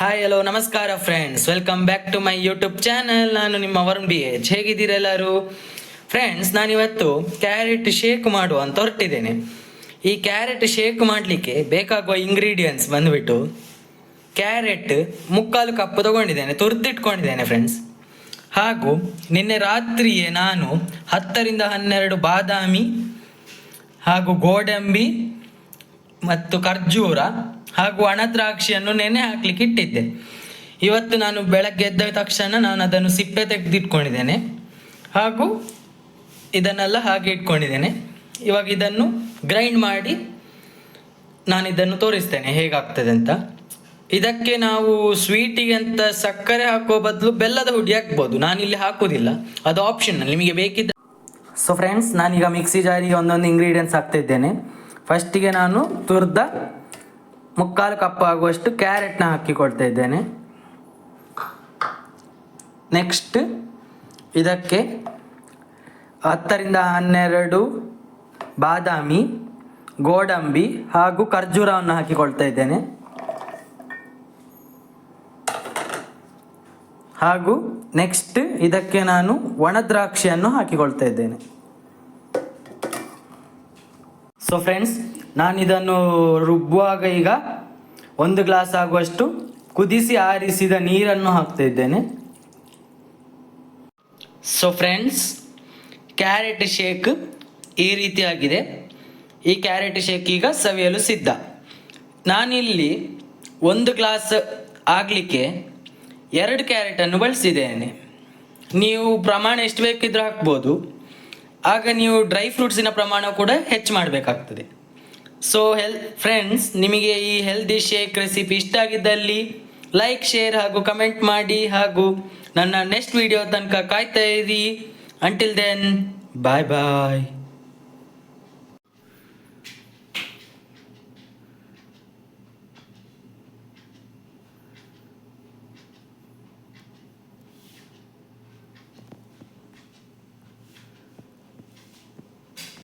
Hi hello ನಮಸ್ಕಾರ friends, welcome back to my YouTube channel. ನಾನು ನಿಮ್ಮ ವರುಣ್ BH. ಹೇಗಿದ್ದೀರಾ ಎಲ್ಲರೂ? ಫ್ರೆಂಡ್ಸ್, ನಾನಿವತ್ತು ಕ್ಯಾರೆಟ್ ಶೇಕ್ ಮಾಡುವ ಅಂತ ಹೊರಟಿದ್ದೇನೆ. ಈ ಕ್ಯಾರೆಟ್ ಶೇಕ್ ಮಾಡಲಿಕ್ಕೆ ಬೇಕಾಗುವ ಇಂಗ್ರೀಡಿಯೆಂಟ್ಸ್ ಬಂದುಬಿಟ್ಟು ಕ್ಯಾರೆಟ್ 3/4 ಕಪ್ ತೊಗೊಂಡಿದ್ದೇನೆ, ತುರಿದಿಟ್ಕೊಂಡಿದ್ದೇನೆ ಫ್ರೆಂಡ್ಸ್. ಹಾಗೂ ನಿನ್ನೆ ರಾತ್ರಿಯೇ ನಾನು 10ರಿಂದ 12 ಬಾದಾಮಿ ಹಾಗೂ ಗೋಡಂಬಿ ಮತ್ತು ಖರ್ಜೂರ ಹಾಗೂ ಒಣದ್ರಾಕ್ಷಿಯನ್ನು ನೆನೆ ಹಾಕ್ಲಿಕ್ಕೆ ಇಟ್ಟಿದ್ದೆ. ಇವತ್ತು ನಾನು ಬೆಳಗ್ಗೆ ಎದ್ದ ತಕ್ಷಣ ನಾನು ಅದನ್ನು ಸಿಪ್ಪೆ ತೆಗೆದಿಟ್ಕೊಂಡಿದ್ದೇನೆ ಹಾಗೂ ಇದನ್ನೆಲ್ಲ ಹಾಗೆ ಇಟ್ಕೊಂಡಿದ್ದೇನೆ. ಇವಾಗ ಇದನ್ನು ಗ್ರೈಂಡ್ ಮಾಡಿ ನಾನು ಇದನ್ನು ತೋರಿಸ್ತೇನೆ ಹೇಗಾಗ್ತದೆ ಅಂತ. ಇದಕ್ಕೆ ನಾವು ಸ್ವೀಟಿಗೆ ಅಂತ ಸಕ್ಕರೆ ಹಾಕೋ ಬದಲು ಬೆಲ್ಲದ ಹುಡಿ ಹಾಕ್ಬೋದು. ನಾನಿಲ್ಲಿ ಹಾಕೋದಿಲ್ಲ, ಅದು ಆಪ್ಷನಲ್, ನಿಮಗೆ ಬೇಕಿದ್ದ. ಸೊ ಫ್ರೆಂಡ್ಸ್, ನಾನೀಗ ಮಿಕ್ಸಿ ಜಾರಿಗೆ ಒಂದೊಂದು ಇಂಗ್ರೀಡಿಯೆಂಟ್ಸ್ ಹಾಕ್ತಿದ್ದೇನೆ. ಫಸ್ಟಿಗೆ ನಾನು ತುರ್ದ 3/4 ಕಪ್ ಆಗುವಷ್ಟು ಕ್ಯಾರೆಟ್ನ ಹಾಕಿಕೊಳ್ತಾ ಇದ್ದೇನೆ. ನೆಕ್ಸ್ಟ್ ಇದಕ್ಕೆ 10ರಿಂದ 12 ಬಾದಾಮಿ, ಗೋಡಂಬಿ ಹಾಗೂ ಖರ್ಜೂರವನ್ನು ಹಾಕಿಕೊಳ್ತಾ ಇದ್ದೇನೆ. ಹಾಗೂ ನೆಕ್ಸ್ಟ್ ಇದಕ್ಕೆ ನಾನು ಒಣದ್ರಾಕ್ಷಿಯನ್ನು ಹಾಕಿಕೊಳ್ತಾ ಇದ್ದೇನೆ. ಸೊ ಫ್ರೆಂಡ್ಸ್, ನಾನಿದನ್ನು ರುಬ್ಬುವಾಗ ಈಗ 1 ಗ್ಲಾಸ್ ಆಗುವಷ್ಟು ಕುದಿಸಿ ಆರಿಸಿದ ನೀರನ್ನು ಹಾಕ್ತಾ ಇದ್ದೇನೆ. ಸೊ ಫ್ರೆಂಡ್ಸ್, ಕ್ಯಾರೆಟ್ ಶೇಕ್ ಈ ರೀತಿಯಾಗಿದೆ. ಈ ಕ್ಯಾರೆಟ್ ಶೇಕ್ ಈಗ ಸವಿಯಲು ಸಿದ್ಧ. ನಾನಿಲ್ಲಿ 1 ಗ್ಲಾಸ್ ಆಗಲಿಕ್ಕೆ 2 ಕ್ಯಾರೆಟನ್ನು ಬಳಸಿದ್ದೇನೆ. ನೀವು ಪ್ರಮಾಣ ಎಷ್ಟು ಬೇಕಿದ್ರೂ ಹಾಕ್ಬೋದು. ಆಗ ನೀವು ಡ್ರೈ ಫ್ರೂಟ್ಸಿನ ಪ್ರಮಾಣ ಕೂಡ ಹೆಚ್ಚು ಮಾಡಬೇಕಾಗ್ತದೆ. ಸೊ ಫ್ರೆಂಡ್ಸ್, ನಿಮಗೆ ಈ ಹೆಲ್ದಿ ಶೇಕ್ ರೆಸಿಪಿ ಇಷ್ಟ ಆಗಿದ್ದಲ್ಲಿ ಲೈಕ್, ಶೇರ್ ಹಾಗೂ ಕಮೆಂಟ್ ಮಾಡಿ. ಹಾಗೂ ನನ್ನ ನೆಕ್ಸ್ಟ್ ವಿಡಿಯೋ ತನಕ ಕಾಯ್ತಾ ಇರಿ. ಅಂಟಿಲ್ ದೆನ್, ಬಾಯ್ ಬಾಯ್.